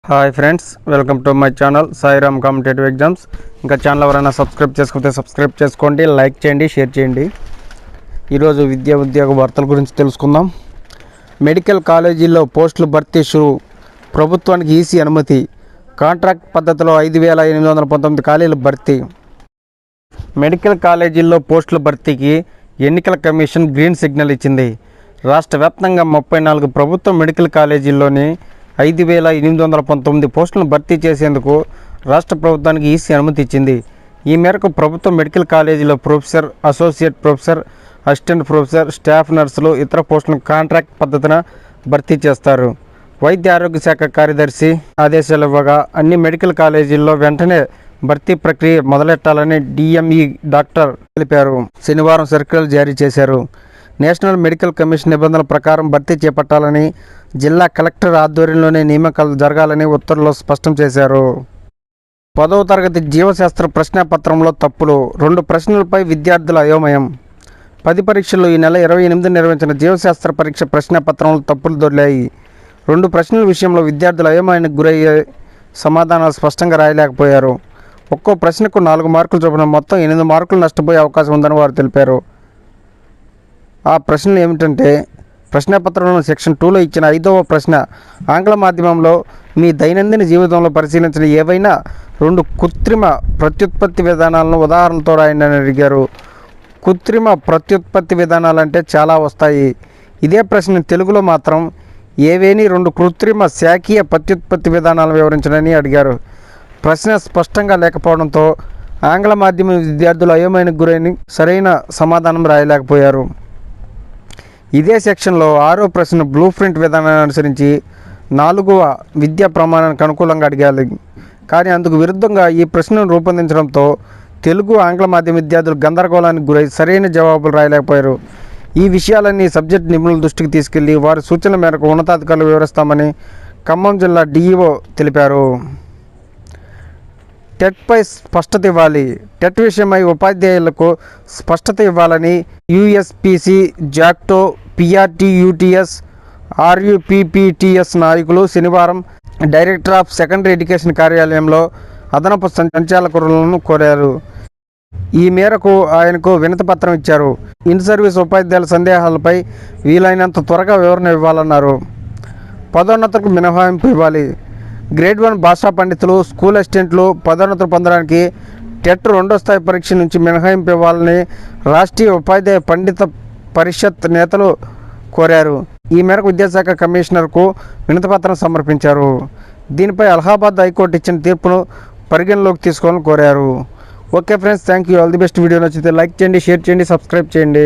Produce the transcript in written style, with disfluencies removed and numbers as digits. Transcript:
Hi friends, welcome to my channel Sairam competitive exams. ఇంకా channel ఎవరైనా subscribe చేసుకుంటే subscribe చేసుకోండి, లైక్ చేయండి, షేర్ చేయండి. ఈరోజు విద్యా ఉద్యోగ వార్తల గురించి తెలుసుకుందాం. మెడికల్ కాలేజీల్లో పోస్టులు భర్తీ షురు, ప్రభుత్వానికి ఈసీ అనుమతి, కాంట్రాక్ట్ పద్ధతిలో 5,819 ఖాళీలు భర్తీ. మెడికల్ కాలేజీల్లో పోస్టుల భర్తీకి ఎన్నికల కమిషన్ గ్రీన్ సిగ్నల్ ఇచ్చింది. రాష్ట్ర వ్యాప్తంగా 34 ప్రభుత్వ మెడికల్ కాలేజీల్లోని 5,819 పోస్టులను భర్తీ చేసేందుకు రాష్ట్ర ప్రభుత్వానికి ఈసీ అనుమతి ఇచ్చింది. ఈ మేరకు ప్రభుత్వ మెడికల్ కాలేజీలో professor, associate professor, assistant professor, staff నర్సులు, ఇతర పోస్టులను కాంట్రాక్ట్ పద్ధతిన భర్తీ చేస్తారు. వైద్య ఆరోగ్య శాఖ కార్యదర్శి ఆదేశాలు ఇవ్వగా అన్ని మెడికల్ కాలేజీల్లో వెంటనే భర్తీ ప్రక్రియ మొదలెట్టాలని డిఎంఈ డాక్టర్ తెలిపారు. శనివారం సర్క్యులర్ జారీ చేశారు. నేషనల్ మెడికల్ కమిషన్ నిబంధనల ప్రకారం భర్తీ చేపట్టాలని, జిల్లా కలెక్టర్ ఆధ్వర్యంలోనే నియామకాలు జరగాలని ఉత్తర్వుల్లో స్పష్టం చేశారు. 10వ తరగతి జీవశాస్త్ర ప్రశ్నాపత్రంలో తప్పులు, 2 ప్రశ్నలపై విద్యార్థుల అయోమయం. 10 పరీక్షల్లో ఈ నెల 28న నిర్వహించిన జీవశాస్త్ర పరీక్ష ప్రశ్నాపత్రంలో తప్పులు దొర్లాయి. 2 ప్రశ్నల విషయంలో విద్యార్థులు అయోమయానికి గురయ్యే సమాధానాలు స్పష్టంగా రాయలేకపోయారు. ఒక్కో ప్రశ్నకు 4 మార్కులు చొప్పున మొత్తం 8 మార్కులు నష్టపోయే అవకాశం ఉందని వారు తెలిపారు. ఆ ప్రశ్నలు ఏమిటంటే, ప్రశ్నాపత్రంలో సెక్షన్ 2లో ఇచ్చిన 5వ ప్రశ్న, ఆంగ్ల మాధ్యమంలో మీ దైనందిన జీవితంలో పరిశీలించిన ఏవైనా 2 కృత్రిమ ప్రత్యుత్పత్తి విధానాలను ఉదాహరణలతో రాయండి అని అడిగారు. కృత్రిమ ప్రత్యుత్పత్తి విధానాలంటే చాలా వస్తాయి. ఇదే ప్రశ్న తెలుగులో మాత్రం ఏవేని 2 కృత్రిమ శాఖీయ ప్రత్యుత్పత్తి విధానాలను వివరించడని అడిగారు. ప్రశ్న స్పష్టంగా లేకపోవడంతో ఆంగ్ల మాధ్యమ విద్యార్థులు అయోమయానికి గురైన సరైన సమాధానం రాయలేకపోయారు. ఇదే సెక్షన్లో 6వ ప్రశ్న బ్లూ ప్రింట్ విధానాన్ని అనుసరించి 4వ విద్యా ప్రమాణానికి అనుకూలంగా అడిగారు. కానీ అందుకు విరుద్ధంగా ఈ ప్రశ్నను రూపొందించడంతో తెలుగు, ఆంగ్ల మాధ్యమ విద్యార్థులు గందరగోళానికి గురై సరైన జవాబులు రాయలేకపోయారు. ఈ విషయాలన్నీ సబ్జెక్ట్ నిపుణుల దృష్టికి తీసుకెళ్లి వారి సూచనల మేరకు ఉన్నతాధికారులు వివరిస్తామని ఖమ్మం జిల్లా డిఈఓ తెలిపారు. టెట్పై స్పష్టత ఇవ్వాలి. టెట్ విషయమై ఉపాధ్యాయులకు స్పష్టత ఇవ్వాలని యూఎస్పీసీ, జాక్టో, పిఆర్టీయూటీఎస్, ఆర్యూపీపీటీఎస్ నాయకులు శనివారం డైరెక్టర్ ఆఫ్ సెకండరీ ఎడ్యుకేషన్ కార్యాలయంలో అదనపు సంచాలకులను కోరారు. ఈ మేరకు ఆయనకు వినతిపత్రం ఇచ్చారు. ఇన్ సర్వీస్ ఉపాధ్యాయుల సందేహాలపై వీలైనంత త్వరగా వివరణ ఇవ్వాలన్నారు. పదోన్నతులకు మినహాయింపు ఇవ్వాలి. గ్రేడ్ 1 భాషా పండితులు, స్కూల్ అసిస్టెంట్లు పదోన్నతులు పొందడానికి టెట్ 2వ స్థాయి పరీక్ష నుంచి మినహాయింపు ఇవ్వాలని రాష్ట్రీయ ఉపాధ్యాయ పండిత పరిషత్ నేతలు కోరారు. ఈ మేరకు విద్యాశాఖ కమిషనర్కు వినతిపత్రం సమర్పించారు. దీనిపై అలహాబాద్ హైకోర్టు ఇచ్చిన తీర్పును పరిగణలోకి తీసుకోవాలని కోరారు. Okay friends, thank you. All the best. Video నచ్చితే లైక్ చేయండి, షేర్ చేయండి, సబ్స్క్రైబ్ చేయండి.